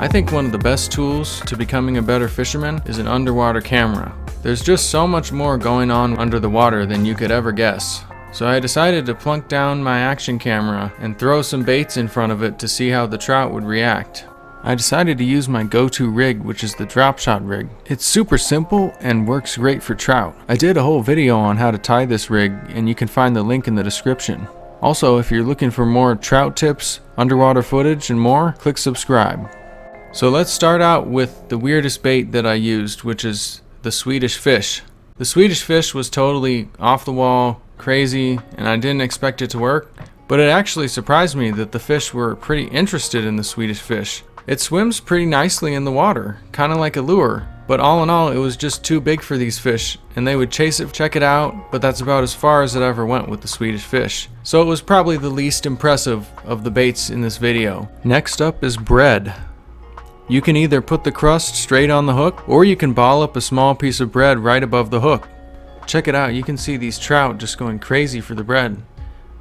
I think one of the best tools to becoming a better fisherman is an underwater camera. There's just so much more going on under the water than you could ever guess. So I decided to plunk down my action camera and throw some baits in front of it to see how the trout would react. I decided to use my go-to rig, which is the dropshot rig. It's super simple and works great for trout. I did a whole video on how to tie this rig, and you can find the link in the description. Also, if you're looking for more trout tips, underwater footage, and more, click subscribe. So let's start out with the weirdest bait that I used, which is the Swedish fish. The Swedish fish was totally off the wall, crazy, and I didn't expect it to work, but it actually surprised me that the fish were pretty interested in the Swedish fish. It swims pretty nicely in the water, kind of like a lure, but all in all it was just too big for these fish, and they would chase it, check it out, but that's about as far as it ever went with the Swedish fish. So it was probably the least impressive of the baits in this video. Next up is bread. You can either put the crust straight on the hook, or you can ball up a small piece of bread right above the hook. Check it out, you can see these trout just going crazy for the bread,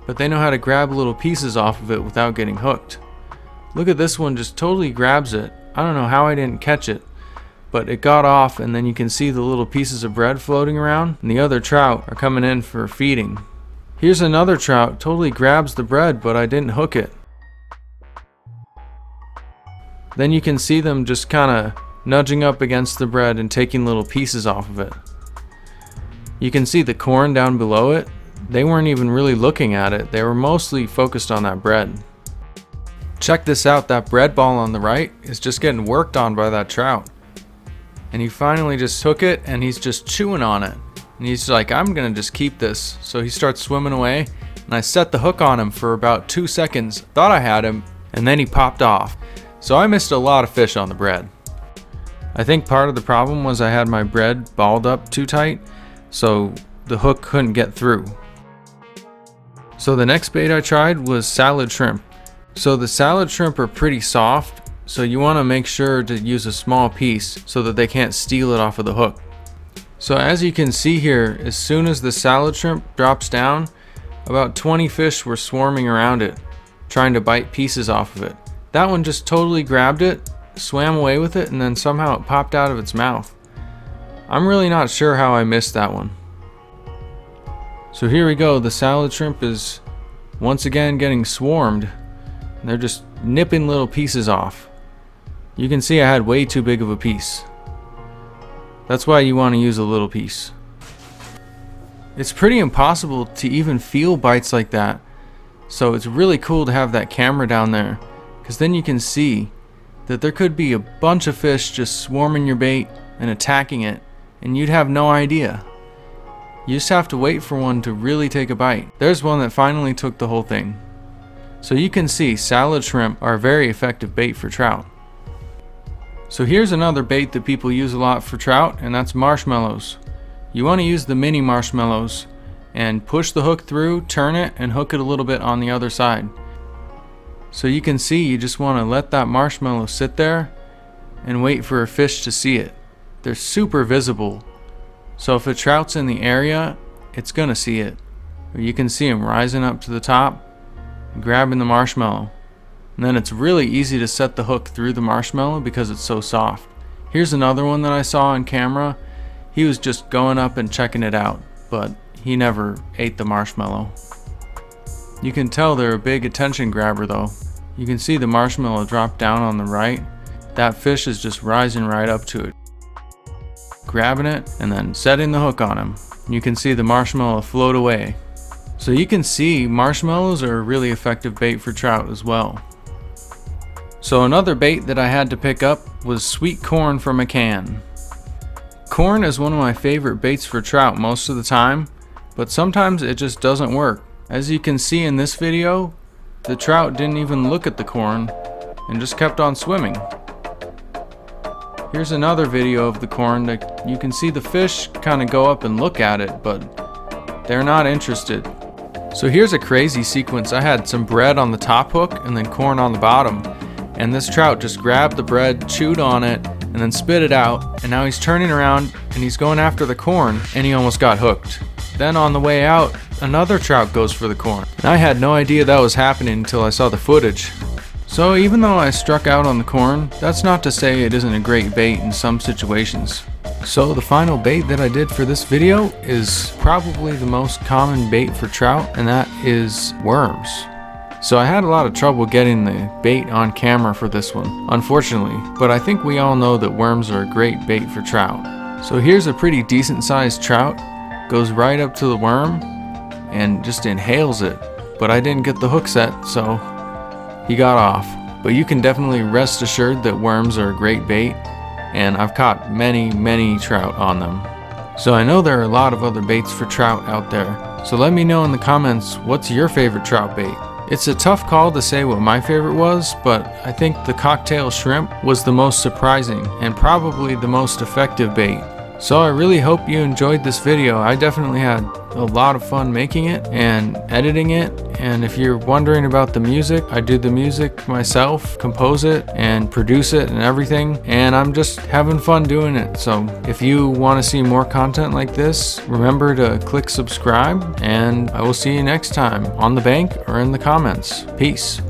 but they know how to grab little pieces off of it without getting hooked. Look at this one, just totally grabs it. I don't know how I didn't catch it, but it got off, and then you can see the little pieces of bread floating around, and the other trout are coming in for feeding. Here's another trout, totally grabs the bread, but I didn't hook it. Then you can see them just kind of nudging up against the bread and taking little pieces off of it. You can see the corn down below it. They weren't even really looking at it. They were mostly focused on that bread. Check this out, that bread ball on the right is just getting worked on by that trout. And he finally just took it and he's just chewing on it. And he's like, I'm gonna just keep this. So he starts swimming away, and I set the hook on him for about 2 seconds. Thought I had him, and then he popped off. So I missed a lot of fish on the bread. I think part of the problem was I had my bread balled up too tight, so the hook couldn't get through. So the next bait I tried was salad shrimp. So the salad shrimp are pretty soft, so you want to make sure to use a small piece so that they can't steal it off of the hook. So as you can see here, as soon as the salad shrimp drops down, about 20 fish were swarming around it, trying to bite pieces off of it. That one just totally grabbed it, swam away with it, and then somehow it popped out of its mouth. I'm really not sure how I missed that one. So here we go, the salad shrimp is once again getting swarmed. They're just nipping little pieces off. You can see I had way too big of a piece. That's why you want to use a little piece. It's pretty impossible to even feel bites like that. So it's really cool to have that camera down there, because then you can see that there could be a bunch of fish just swarming your bait and attacking it, and you'd have no idea. You just have to wait for one to really take a bite. There's one that finally took the whole thing. So you can see salad shrimp are a very effective bait for trout. So here's another bait that people use a lot for trout, and that's marshmallows. You want to use the mini marshmallows and push the hook through, turn it, and hook it a little bit on the other side. So you can see you just want to let that marshmallow sit there and wait for a fish to see it. They're super visible. So if a trout's in the area, it's gonna see it. You can see him rising up to the top, grabbing the marshmallow. And then it's really easy to set the hook through the marshmallow because it's so soft. Here's another one that I saw on camera. He was just going up and checking it out, but he never ate the marshmallow. You can tell they're a big attention grabber though. You can see the marshmallow drop down on the right. That fish is just rising right up to it, grabbing it and then setting the hook on him. You can see the marshmallow float away. So you can see marshmallows are a really effective bait for trout as well. So another bait that I had to pick up was sweet corn from a can. Corn is one of my favorite baits for trout most of the time, but sometimes it just doesn't work. As you can see in this video, the trout didn't even look at the corn and just kept on swimming. Here's another video of the corn that you can see the fish kind of go up and look at it, but they're not interested. So here's a crazy sequence. I had some bread on the top hook and then corn on the bottom, and this trout just grabbed the bread, chewed on it, and then spit it out, and now he's turning around and he's going after the corn, and he almost got hooked. Then on the way out, another trout goes for the corn. And I had no idea that was happening until I saw the footage. So even though I struck out on the corn, that's not to say it isn't a great bait in some situations. So the final bait that I did for this video is probably the most common bait for trout, and that is worms. So I had a lot of trouble getting the bait on camera for this one, unfortunately, but I think we all know that worms are a great bait for trout. So here's a pretty decent sized trout, goes right up to the worm and just inhales it, but I didn't get the hook set, so he got off. But you can definitely rest assured that worms are a great bait, and I've caught many trout on them. So I know there are a lot of other baits for trout out there, so let me know in the comments, what's your favorite trout bait? It's a tough call to say what my favorite was, but I think the cocktail shrimp was the most surprising and probably the most effective bait. So I really hope you enjoyed this video. I definitely had a lot of fun making it and editing it. And if you're wondering about the music, I do the music myself, compose it and produce it and everything. And I'm just having fun doing it. So if you want to see more content like this, remember to click subscribe, and I will see you next time on the bank or in the comments. Peace.